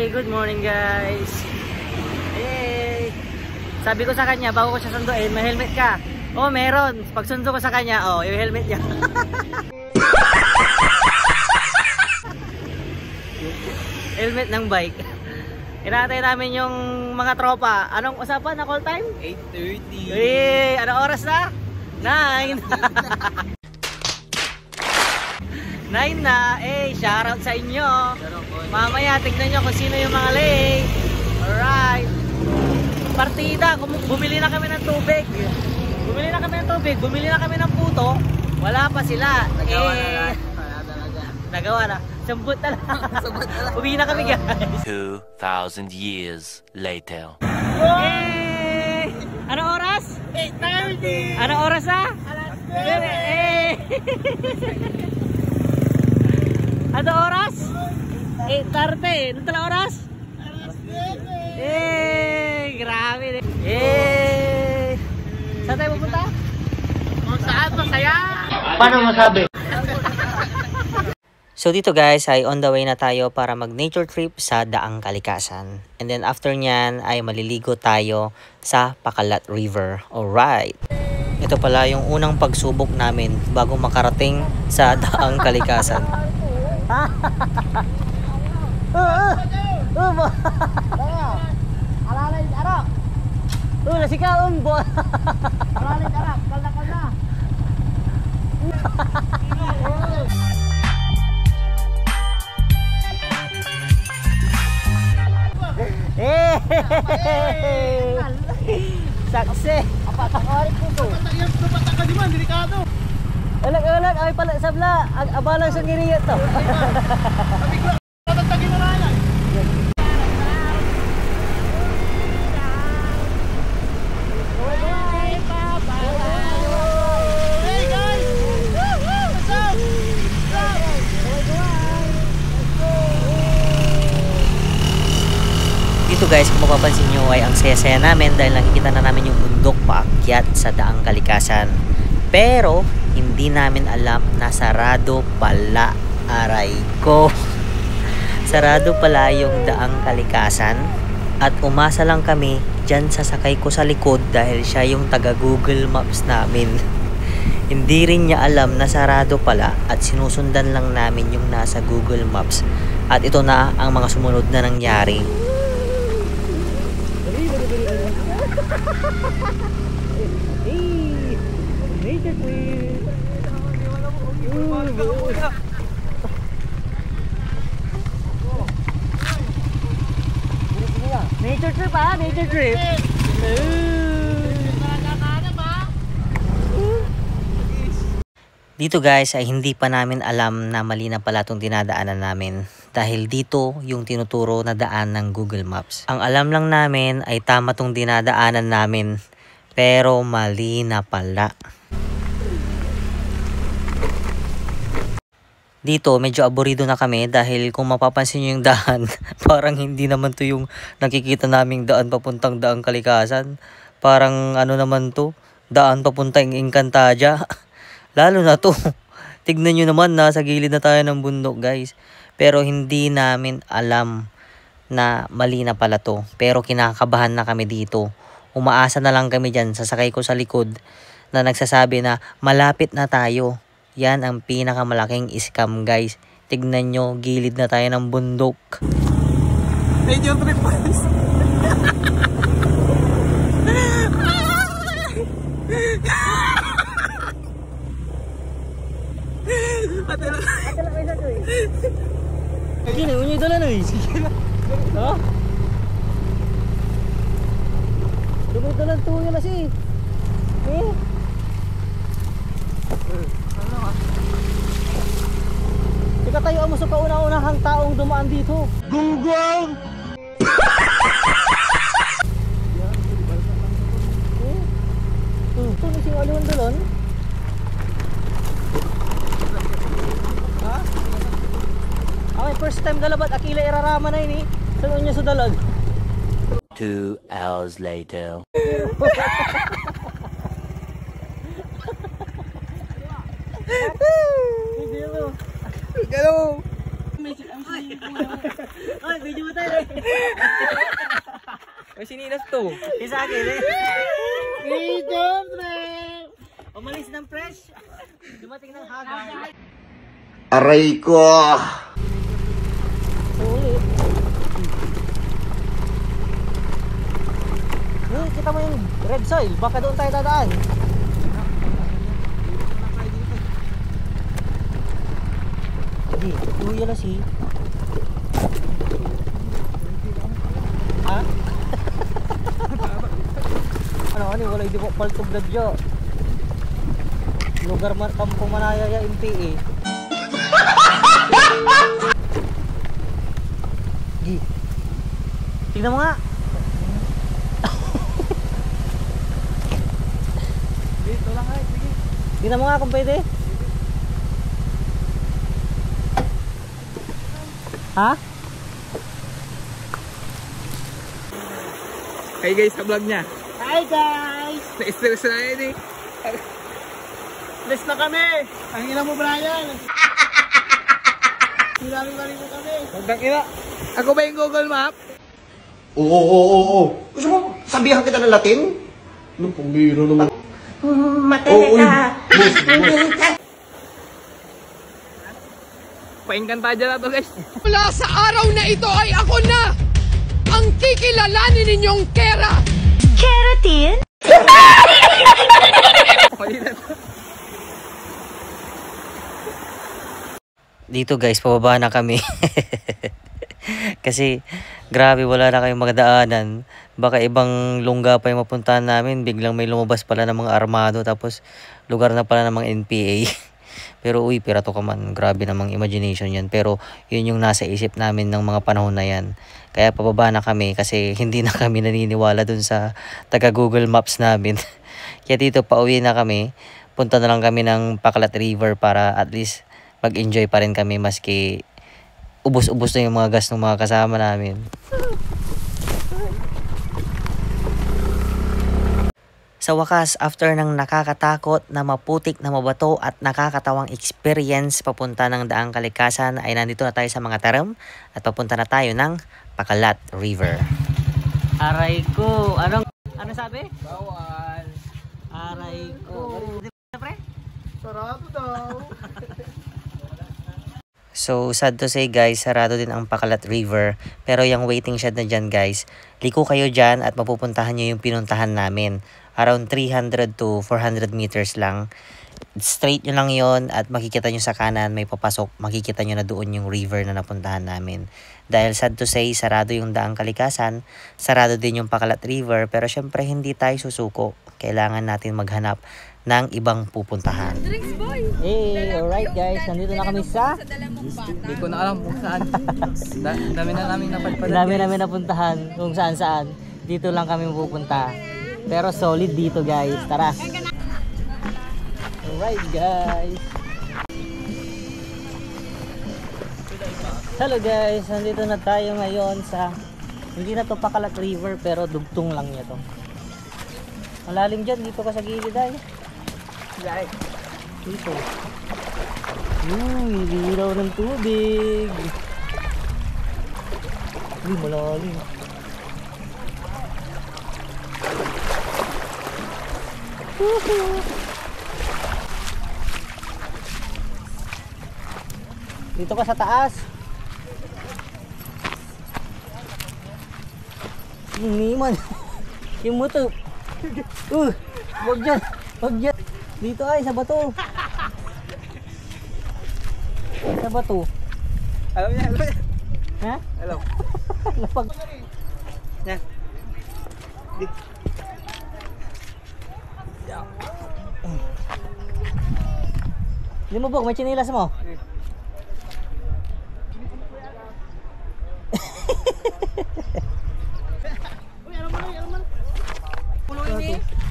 Good morning guys. Hey. Sabi ko sa kanya bago ko siya sunduin, may helmet ka. Oh, meron. Pag sundo ko sa kanya, oh, yung helmet niya. Helmet ng bike. Inaantay namin yung mga tropa. Anong usapan na call time? 8:30. Eh, anong oras na? 9. 9 na. Eh, shoutout sa inyo. Mamaya, tignan nyo kung sino yung mga late. Alright. Partida. Bumili na kami ng tubig. Bumili na kami ng puto. Wala pa sila. Nagawa na eh, lang. Wala talaga. Nagawa na. Sambut na lang. Uwi na kami guys. 2,000 years later. Eh! Anong oras? 8:30. Anong oras na? Alas 9. Eh! Ano oras? 8:30. Ano tala oras? Alas 9. Eh! Grabe eh! Eh! Saan tayo pupunta? Kung saan masaya. Paano masabi? So dito guys ay on the way na tayo para mag nature trip sa Daang Kalikasan. And then after nyan ay maliligo tayo sa Pakalat River. Alright! Ito pala yung unang pagsubok namin bago makarating sa Daang Kalikasan. Alalay arap. Nasikaon po. Alalay arap. Kalda. Eh! Sakse! Apatakarit ko to. Dapat ka di man, delikado. Alag, ay pala sabla. Abalang sa ngiriya to. Tatagin na lang. Hey guys! What's up? Dito guys, kung mapapansin nyo ay ang saya-saya namin dahil nakikita na namin yung bundok paakyat sa Daang Kalikasan. Pero, hindi namin alam na sarado pala. Aray ko. Sarado pala yung Daang Kalikasan. At umasa lang kami dyan sa sakay ko sa likod dahil siya yung taga Google Maps namin. Hindi rin niya alam na sarado pala at sinusundan lang namin yung nasa Google Maps. At ito na ang mga sumunod na nangyari. Nature trip ah, nature trip. Dito guys ay hindi pa namin alam na mali na pala itong dinadaanan namin. Dahil dito yung tinuturo na daan ng Google Maps. Ang alam lang namin ay tama itong dinadaanan namin. Pero mali na pala. Dito medyo aburido na kami dahil kung mapapansin nyo yung daan, parang hindi naman to yung nakikita naming daan papuntang Daang Kalikasan. Parang ano naman to, daan papuntang Encantadia. Lalo na to. Tignan nyo naman, nasa gilid na tayo ng bundok guys. Pero hindi namin alam na mali na pala to. Pero kinakabahan na kami dito. Umaasa na lang kami dyan sa sakay ko sa likod na nagsasabi na malapit na tayo. Yan ang pinakamalaking scam guys. Tignan nyo, gilid na tayo ng bundok. Medyo trip guys. Gini, unyo doon na no? Dumay-dalan tuyo na si. Eh? Tika tayo mo sa kauna-unahang taong dumaan dito. Gunggong! Ito na siyang aliwan dalon. Ha? Okay, first time dalabat akila irarama na ini. Saan niya sa dalag? 2 hours later. Hello! Ay, video mo tayo. May sinilas to. Isa akin eh. Video, friend! Umalis ng fresh. Dumating ng hagay. Aray ko! Sulit. Kita mo yung red soil. Baka doon tayo dadaan. Hindi. Uy, yun si. Ha? Ano, wala hindi po paltog na dyo. Lugar man, kampo manayaya MPA. Gi. Tingnan mo nga. Dito lang ay, sige. Tingnan mo nga kung pwede. Ha? Hey guys, sa vlog niya. Hi guys! Na-stress na yun eh. Bless na kami! Ang ina mo, Brian! Hilali-lali mo kami! Magdang ina. Ako ba yung Google Map? Oo. Gusto mo sabihan kita ng Latin? Ano pong biro naman? Paingkanta dyan na to guys. Mula sa araw na ito ay ako na ang kikilalanin ninyong Kera. Keratin? Mali na to. Dito guys, pababa na kami. Kasi grabe, wala na kayong magdaanan. Baka ibang lungga pa yung mapuntahan namin. Biglang may lumabas pala ng mga armado. Tapos lugar na pala ng mga NPA. Pero uy, pirato ka man. Grabe namang imagination yan. Pero yun yung nasa isip namin ng mga panahon na yan. Kaya pababa na kami kasi hindi na kami naniniwala dun sa taga Google Maps namin. Kaya dito pauwi na kami. Punta na lang kami ng Bacalat River para at least mag-enjoy pa rin kami maski ubos-ubos na yung mga gas ng mga kasama namin. Sa wakas, after ng nakakatakot na maputik na mabato at nakakatawang experience papunta ng Daang Kalikasan, ay nandito na tayo sa mga taram at papunta na tayo ng Bacalat River. Aray ko! Ano sabi? Bawal. Aray ko! Sarado daw! So, sad to say guys, sarado din ang Bacalat River. Pero yung waiting shed na dyan guys, liko kayo dyan at mapupuntahan nyo yung pinuntahan namin. Around 300 to 400 meters lang. Straight nyo lang yon at makikita nyo sa kanan, may papasok. Makikita nyo na doon yung river na napuntahan namin. Dahil sad to say, sarado yung Daang Kalikasan, sarado din yung Bacalat River. Pero syempre hindi tayo susuko. Kailangan natin maghanap ng ibang pupuntahan. Hey, alright guys, nandito na kami sa... Hindi ko na alam kung saan. Dami na namin napadpadan. Dami namin napuntahan kung saan saan. Dito lang kami pupunta. Pero solid dito guys. Tara. Alright guys. Hello guys. Nandito na tayo ngayon sa... Hindi na to Bacalat River pero dugtong lang niya to. Malalim dyan. Dito ka sa gilid ay. Guys. Dito. Uy, linaw ng tubig. Uy, malalim. Dito ka sa taas. Hindi man. Yung moto. Wag dyan. Wag dyan. Dito ay, sa bato. Sa bato. Alam niya, alam niya. Ha? Alam. Lapag. Yan. Lumubog, may chinilas mo.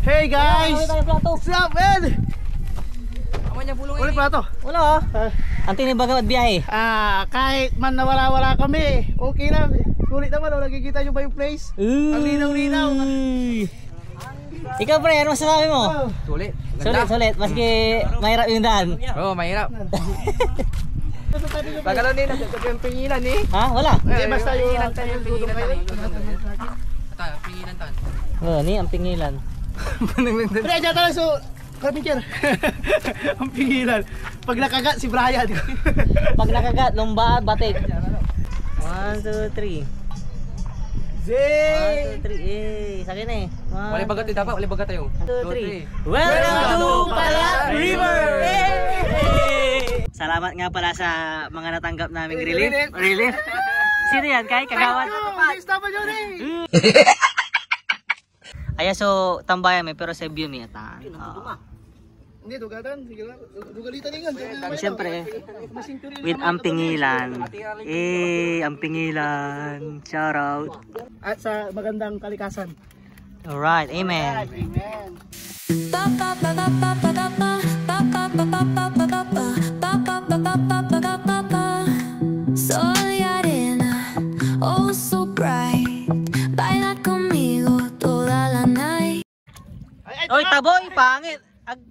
Hey guys! Ulit tayo plato. What's up, man? Amo niya pulong Ulit ini. plato. Wala ah. Ang tinibaga at biyahe. Kahit man nawala-wala kami, okay lang. Sulit naman, nakikita nyo ba yung place? Ang linaw-linaw. Ikaw pre, ano masasabi mo? Sulit. Sulit, sulit. Maski mahirap yung daan. Oo, mahirap. sabi nyo ba? Bagalo din, nagkakot yung pingilan eh. Ha? Wala. Hindi, basta yung pingilan tayo, pingilan tayo. tayo. Pingilan tayo. Ni ang pingilan. Pre, dyan tayo so, Carpenter. Ang pingilan. Pag nakagat si Brian. Pag nakagat, lumba, batik. 1, 2, 3. 1, 2, 3. Eh, sa akin eh. Wala bagat eh, dapat wala bagat tayo. 1, 2, 3. Welcome to Palat River! Salamat nga pala sa mga natanggap naming relief. Relief? Sino yan, Kai? Kagawad? Stop mo yun eh. Ayan, so, tambayan may pero sa view niya. Hindi, dugatan. Sige lang. Dugalitan din yan. Siyempre, with ang pingilan. Ang pingilan. Shout out. At sa magandang kalikasan. Alright, amen. Amen. Soy arena, oh so bright. Baila conmigo toda la night. Oy, taboy, pangit.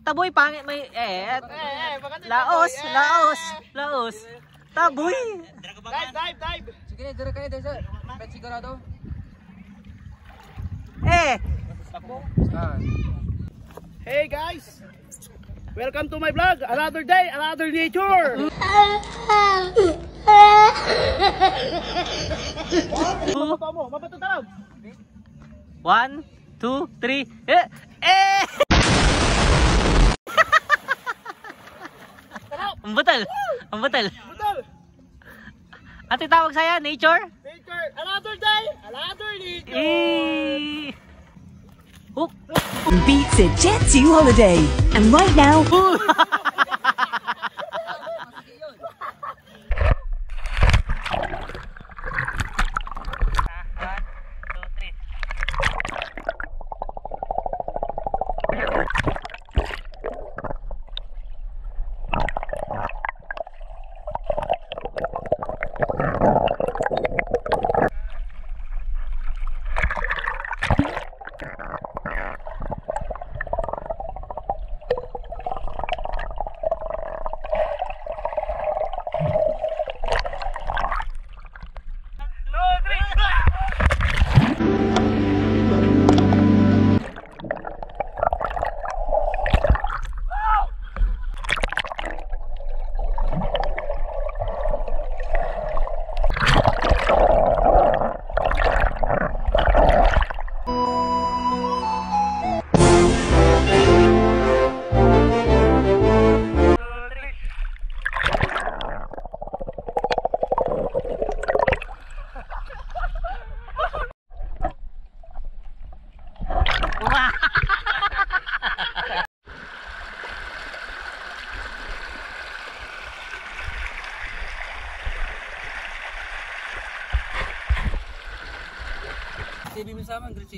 Taboy, pangit. May, laos, laos, laos. Taboy. Dive. Sige, dira kayo dito. Bet sigurado. Hey guys! Welcome to my vlog. Another day, another nature. Mabato tawag. 1, 2, 3. Ang butal. Ang butal. Betul. At tawag saya, nature? Nature. Another day, another nature. Hook. Beats a Jet 2 holiday. And right now,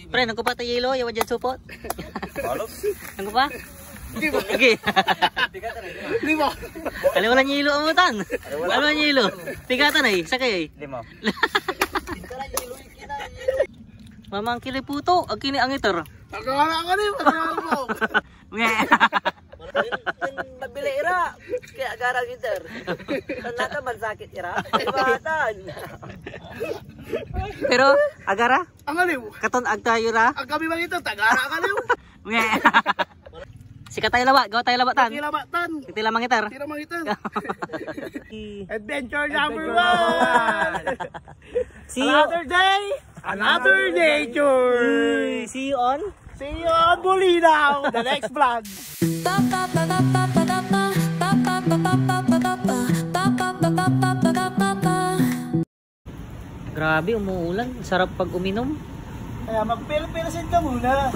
Pre, nang pa tayo yelo, yawan dyan support. Nang pa? Okay. Lima. Kaliwalan niyo yelo amutan. Kaliwalan niyo yelo. Tigatan ay, sakay ay. 5. Mamang kili puto, ag kini ang itor. Tagala ka rin, magalang mo. Mabili ira, kaya garang iter. Tanaka magsakit ira, ibatan. Pero, agara? Ang aliw. Katon ag tayo ra? Ang kami bang ito, tagala ka aliw. Sika tayo lawa, gawa tayo lawatan. Kilabatan. Tila mang itar. Tira mga ito. Adventure number 1. See you. Another day, another nature. See you on? See you on Bulinaw, the next vlog. Grabe, umuulan. Sarap pag uminom. Kaya mag-pil-pilsin ka muna.